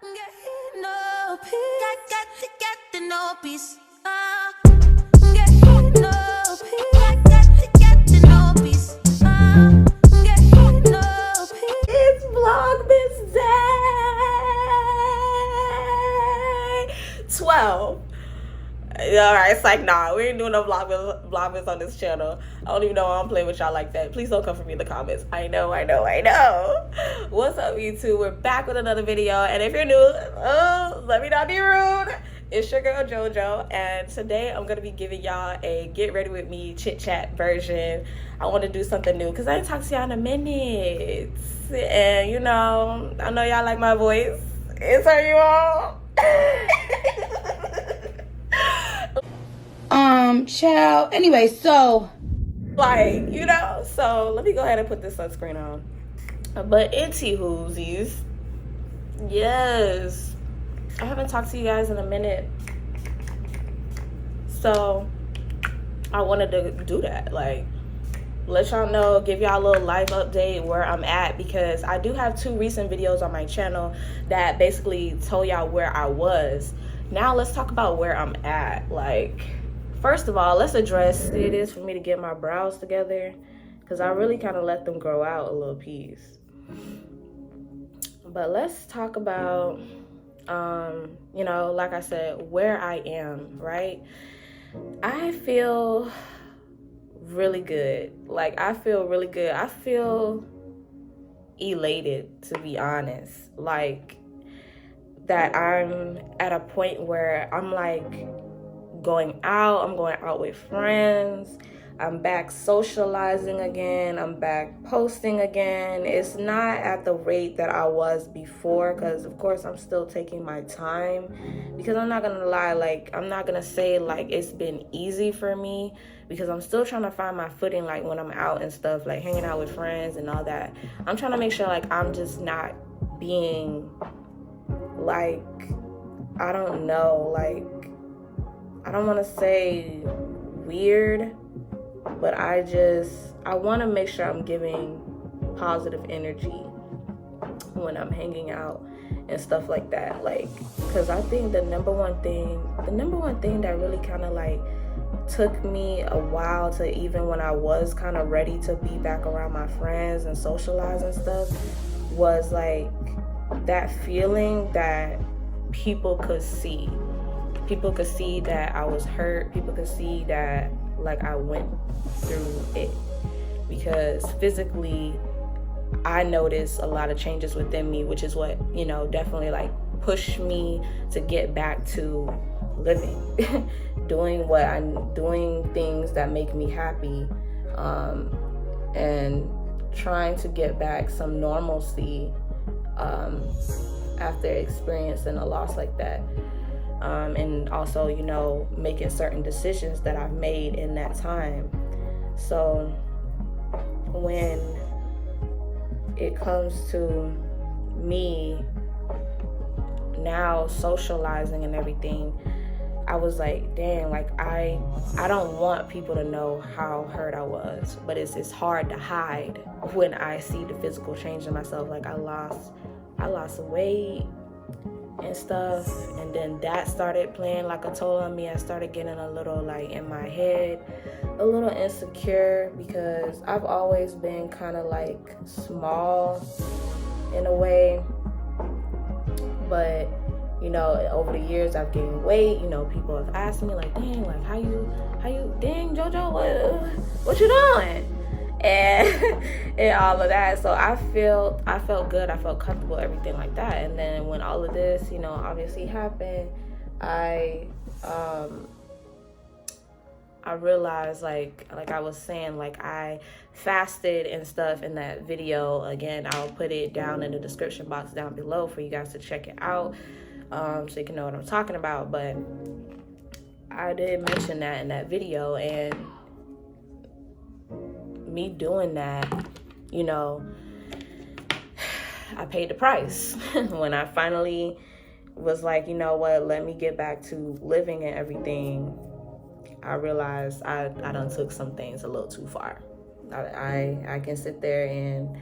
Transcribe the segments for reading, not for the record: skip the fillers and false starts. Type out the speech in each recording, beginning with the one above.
no peace. Got to get the no peace. Get no peace. Got to get the no peace. Get no peace. It's Vlogmas Day 12. Alright, it's like, nah, we ain't doing no vlogmas on this channel. I don't even know why I'm playing with y'all like that. Please don't come for me in the comments. I know. What's up, YouTube? We're back with another video. And if you're new, let me not be rude. It's your girl, JoJo. And today I'm going to be giving y'all a get ready with me chit chat version. I want to do something new because I ain't talked to y'all in a minute. And, you know, I know y'all like my voice. It's her you all. Child. Anyway, so like, you know, so let me go ahead and put this sunscreen on. But anti-hoosies, yes, I haven't talked to you guys in a minute, so I wanted to do that, like, let y'all know, give y'all a little life update where I'm at, because I do have 2 recent videos on my channel that basically told y'all where I was. Now let's talk about where I'm at. Like, first of all, let's address it is for me to get my brows together, because I really kind of let them grow out a little piece. But let's talk about, you know, like I said, where I am, right? I feel really good. Like, I feel really good. I feel elated, to be honest. Like, that I'm at a point where I'm like going out. I'm going out with friends. I'm back socializing again. I'm back posting again. It's not at the rate that I was before, because of course I'm still taking my time, because I'm not gonna lie, like, I'm not gonna say like it's been easy for me, because I'm still trying to find my footing, like when I'm out and stuff, like hanging out with friends and all that. I'm trying to make sure like I'm just not being like, I don't know, like, I don't want to say weird, but I want to make sure I'm giving positive energy when I'm hanging out and stuff like that. Like, because I think the number one thing that really kind of like took me a while to, even when I was kind of ready to be back around my friends and socialize and stuff, was like that feeling that people could see. People could see that I was hurt. People could see that like I went through it, because physically I noticed a lot of changes within me, which is what, you know, definitely like pushed me to get back to living, doing things that make me happy, and trying to get back some normalcy after experiencing a loss like that. And also, you know, making certain decisions that I've made in that time. So when it comes to me now socializing and everything, I was like, dang, like I don't want people to know how hurt I was, but it's hard to hide when I see the physical change in myself. Like, I lost weight and stuff, and then that started playing like a toll on me. I started getting a little like in my head, a little insecure, because I've always been kind of like small in a way, but you know, over the years I've gained weight. You know, people have asked me like, dang, like how you dang, JoJo, what you doing? And all of that. So I felt good, I felt comfortable, everything like that. And then when all of this, you know, obviously happened, I realized, like I was saying, like I fasted and stuff in that video. Again, I'll put it down in the description box down below for you guys to check it out, so you can know what I'm talking about. But I did mention that in that video, and me doing that, you know, I paid the price. When I finally was like, you know what, let me get back to living and everything, I realized I done took some things a little too far. I can sit there and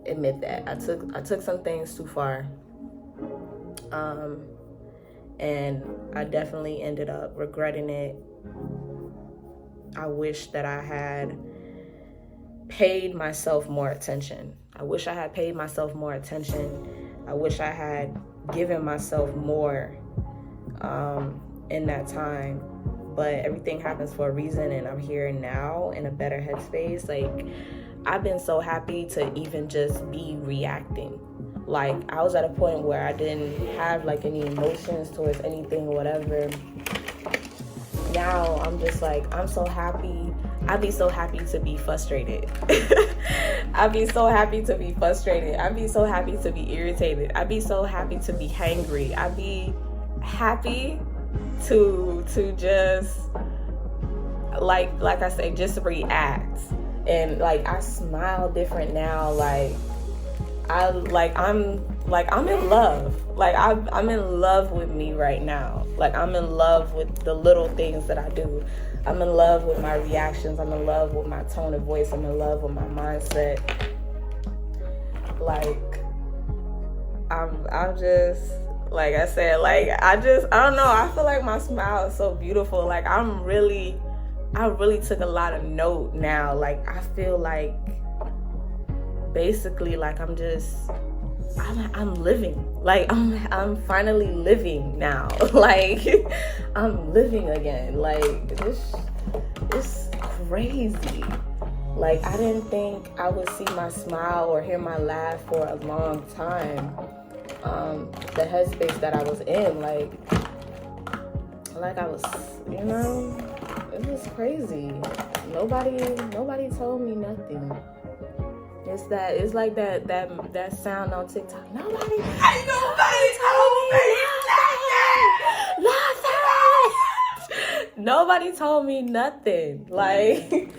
admit that I took some things too far. And I definitely ended up regretting it. I wish that I had paid myself more attention. I wish I had paid myself more attention. I wish I had given myself more in that time. But everything happens for a reason, and I'm here now in a better headspace. Like, I've been so happy to even just be reacting. Like, I was at a point where I didn't have like any emotions towards anything or whatever. Now I'm just like, I'm so happy. I'd be so happy to be frustrated. I'd be so happy to be frustrated. I'd be so happy to be irritated. I'd be so happy to be hangry. I'd be happy to just like I say, just react. And like, I smile different now. I'm in love. Like, I'm in love with me right now. Like, I'm in love with the little things that I do. I'm in love with my reactions. I'm in love with my tone of voice. I'm in love with my mindset. Like, I'm just, like I said, like, I don't know. I feel like my smile is so beautiful. Like, I really took a lot of note now. Like, I feel like basically, like, I'm living. Like, I'm finally living now. Like, I'm living again. Like, this is crazy. Like, I didn't think I would see my smile or hear my laugh for a long time. The headspace that I was in, like I was, you know, it was crazy. Nobody told me nothing. It's like that sound on TikTok. Nobody told me nothing. Like,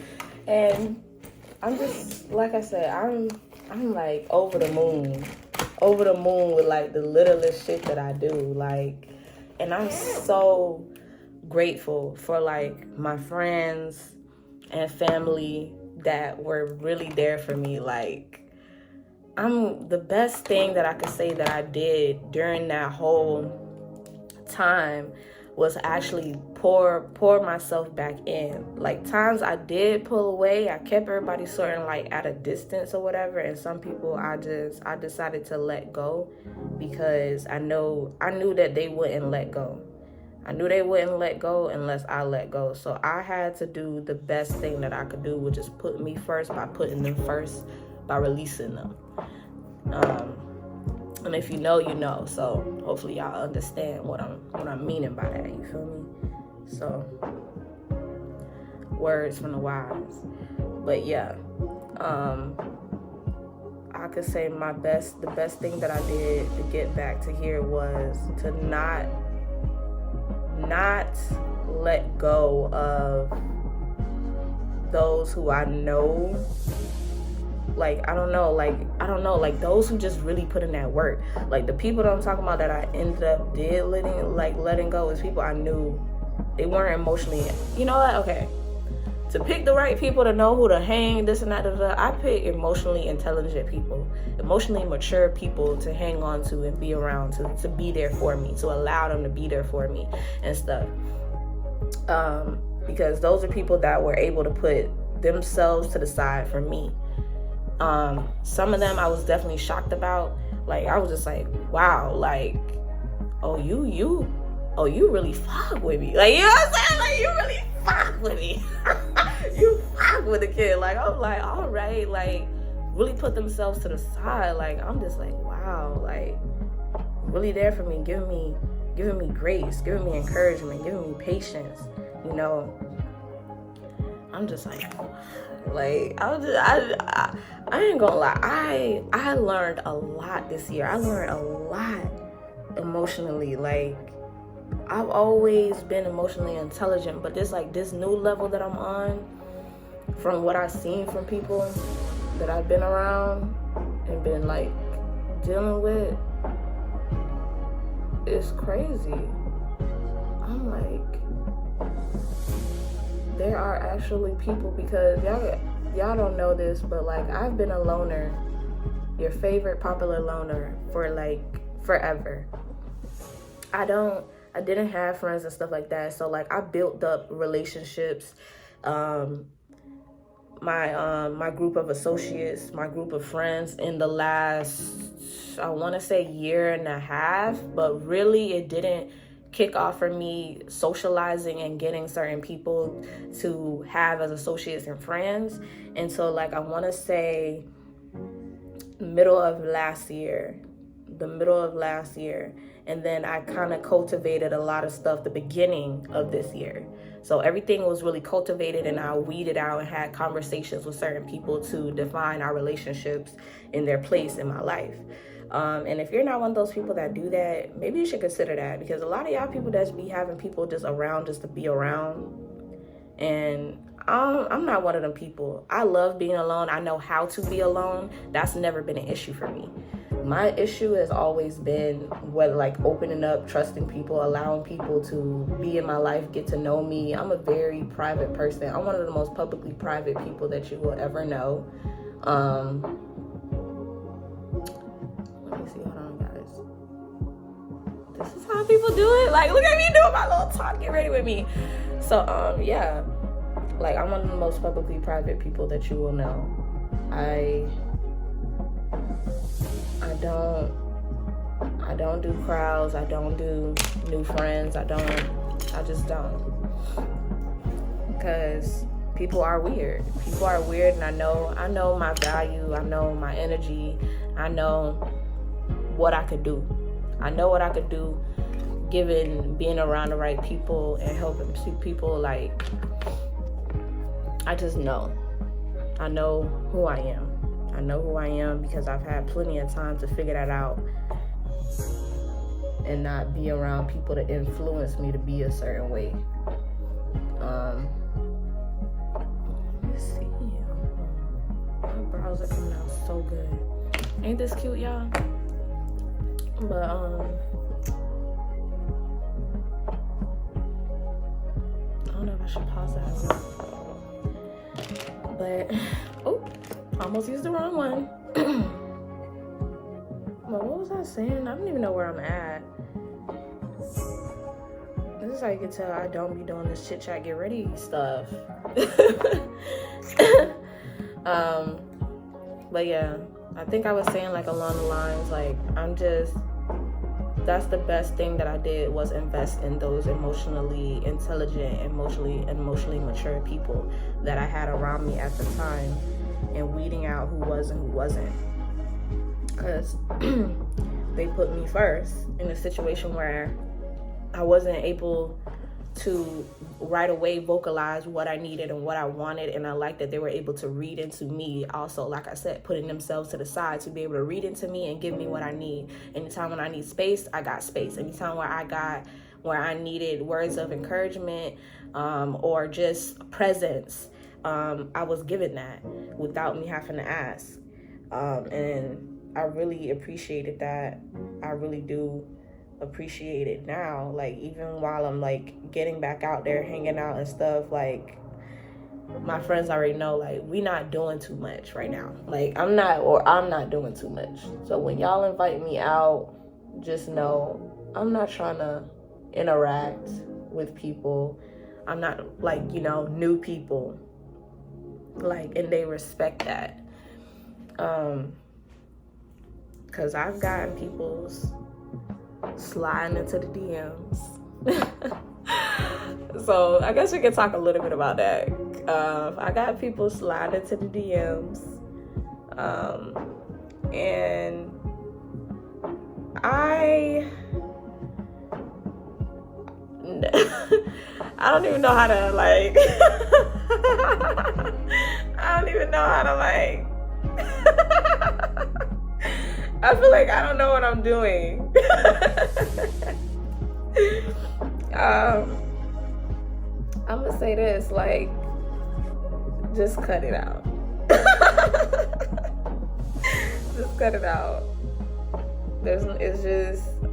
and I'm just, like I said, I'm like over the moon with like the littlest shit that I do. Like, and I'm so grateful for like my friends and family that were really there for me. Like, the best thing that I could say that I did during that whole time was actually pour myself back in. Like, times I did pull away, I kept everybody sort of like at a distance or whatever, and some people I decided to let go because I knew that they wouldn't let go. I knew they wouldn't let go unless I let go. So I had to do the best thing that I could do, which is put me first by putting them first, by releasing them. And if you know, you know. So hopefully y'all understand what I'm meaning by that. You feel me? So, words from the wise. But yeah, I could say the best thing that I did to get back to here was to not let go of those who I know. Like, I don't know, like those who just really put in that work. Like, the people that I'm talking about that I ended up letting go is people I knew they weren't emotionally, you know what, okay. To pick the right people to know who to hang, this and that, I pick emotionally intelligent people, emotionally mature people to hang on to and be around, to be there for me, to allow them to be there for me and stuff. Because those are people that were able to put themselves to the side for me. Some of them I was definitely shocked about. Like, I was just like, wow, like, oh, you really fuck with me. Like, you know what I'm saying? Like, you really fuck with me. You fuck with the kid. Like, I'm like, all right, like, really put themselves to the side. Like, I'm just like, wow, like, really there for me, giving me grace, giving me encouragement, giving me patience, you know. I'm just like I ain't gonna lie, I learned a lot this year. I learned a lot emotionally. Like, I've always been emotionally intelligent, but this new level that I'm on, from what I've seen from people that I've been around and been like dealing with, it's crazy. I'm like, there are actually people, because y'all don't know this, but like, I've been a loner, your favorite popular loner, for like forever. I didn't have friends and stuff like that. So like I built up relationships. My group of associates, my group of friends in the last, I want to say, year and a half, but really it didn't kick off for me socializing and getting certain people to have as associates and friends until like I want to say the middle of last year. And then I kind of cultivated a lot of stuff the beginning of this year. So everything was really cultivated, and I weeded out and had conversations with certain people to define our relationships in their place in my life. And if you're not one of those people that do that, maybe you should consider that, because a lot of y'all people that be having people just around just to be around. And I'm not one of them people. I love being alone. I know how to be alone. That's never been an issue for me. My issue has always been whether like opening up, trusting people, allowing people to be in my life, get to know me. I'm a very private person. I'm one of the most publicly private people that you will ever know. Let me see, hold on, guys. This is how people do it. Like, look at me doing my little talk. Get ready with me. So, yeah. Like, I'm one of the most publicly private people that you will know. I don't do crowds. I don't do new friends. I just don't. Because people are weird. And I know my value. I know my energy. I know what I could do. Given being around the right people and helping people. Like, I just know. I know who I am. Because I've had plenty of time to figure that out and not be around people to influence me to be a certain way. Let's see. My brows are coming out so good. Ain't this cute, y'all? But I don't know if I should pause that. But almost used the wrong one. But what was I saying? I don't even know where I'm at. This is how you can tell I don't be doing this chit chat, get ready stuff. But yeah, I think I was saying like along the lines, like that's the best thing that I did was invest in those emotionally intelligent, emotionally mature people that I had around me at the time, and weeding out who was and who wasn't. Because they put me first in a situation where I wasn't able to right away vocalize what I needed and what I wanted, and I like that they were able to read into me also, like I said, putting themselves to the side to be able to read into me and give me what I need. Anytime when I need space, I got space. Anytime where I needed words of encouragement or just presence, I was given that without me having to ask. And I really appreciated that. I really do appreciate it now. Like, even while I'm like getting back out there, hanging out and stuff, like my friends already know, like, we not doing too much right now. Like, I'm not doing too much. So when y'all invite me out, just know I'm not trying to interact with people. I'm not like, new people. Like, and they respect that. Cause I've gotten people's sliding into the DMs. So I guess we can talk a little bit about that. I got people sliding into the DMs. And I don't even know how to like I don't even know how to like I feel like I don't know what I'm doing. I'm gonna say this, like, just cut it out. Just cut it out. I'm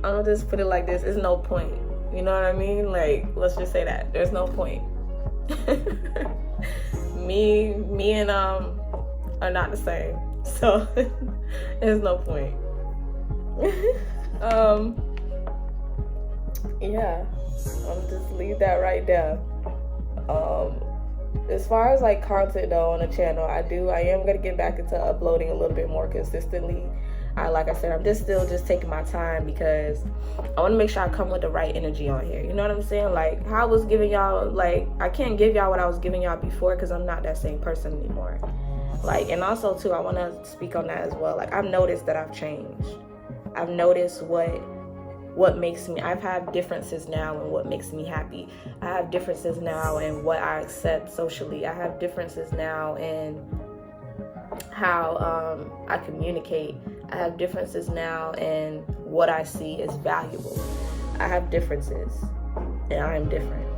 gonna just put it like this. It's no point. You know what I mean? Like, let's just say that. There's no point. Me and are not the same. So there's no point. yeah, I'm just leave that right there. As far as like content though on the channel, I am gonna get back into uploading a little bit more consistently. Like I said, I'm still taking my time because I want to make sure I come with the right energy on here. You know what I'm saying? Like how I was giving y'all, like I can't give y'all what I was giving y'all before because I'm not that same person anymore. Like, and also too, I want to speak on that as well. Like I've noticed that I've changed. I've noticed what makes me, I've had differences now in what makes me happy. I have differences now in what I accept socially. I have differences now in how I communicate. I have differences now in what I see as valuable. I have differences and I am different.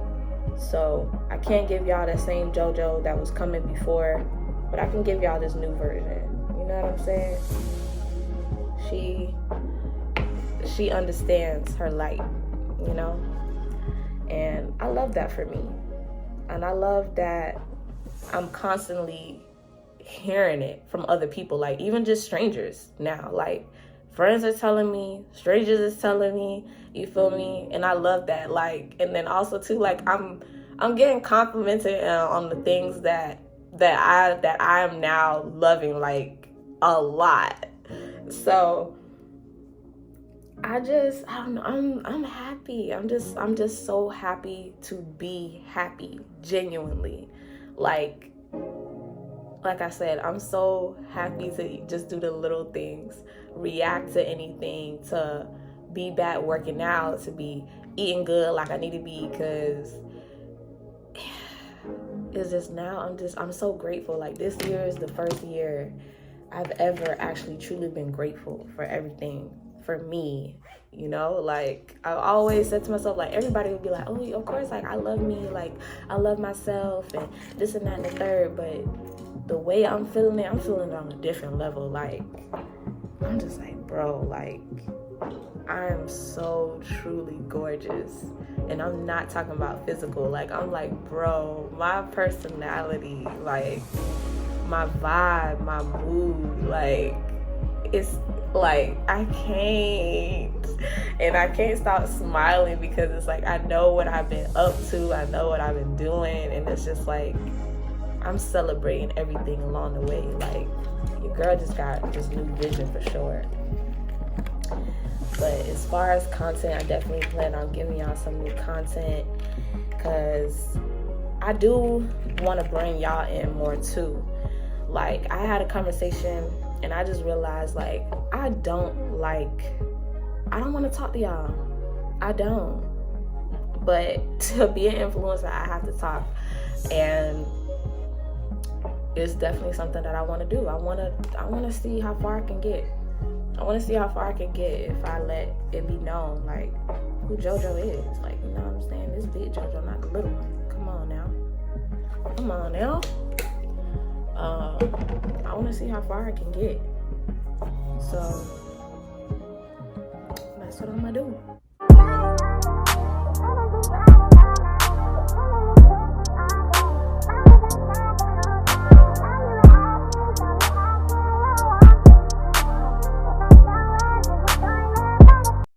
So I can't give y'all that same JoJo that was coming before, but I can give y'all this new version. You know what I'm saying? She understands her light, you know? And I love that for me. And I love that I'm constantly hearing it from other people, like even just strangers now. Like friends are telling me, strangers is telling me, you feel me? And I love that. Like, and then also too, like I'm getting complimented on the things that I am now loving like a lot. So I don't know, I'm happy. I'm just so happy to be happy, genuinely. Like I said, I'm so happy to just do the little things, react to anything, to be back working out, to be eating good like I need to be, because it's just now I'm so grateful. Like this year is the first year I've ever actually truly been grateful for everything for me, you know? Like I always said to myself, like everybody would be like, oh, of course, like I love me, like I love myself and this and that and the third, but the way I'm feeling it on a different level. Like I'm just like, bro, like I am so truly gorgeous. And I'm not talking about physical. Like I'm like, bro, my personality, like my vibe, my mood, like it's like I can't stop smiling because it's like I know what I've been up to, I know what I've been doing, and it's just like I'm celebrating everything along the way. Like your girl just got just new vision for sure. But as far as content, I definitely plan on giving y'all some new content because I do want to bring y'all in more too. Like I had a conversation and I just realized like I don't want to talk to y'all. I don't. But to be an influencer, I have to talk. And it's definitely something that I want to do. I want to see how far I can get. I want to see how far I can get if I let it be known, like, who JoJo is. Like, you know what I'm saying? This big JoJo, not the little one. Come on now. I want to see how far I can get. So, that's what I'm going to do.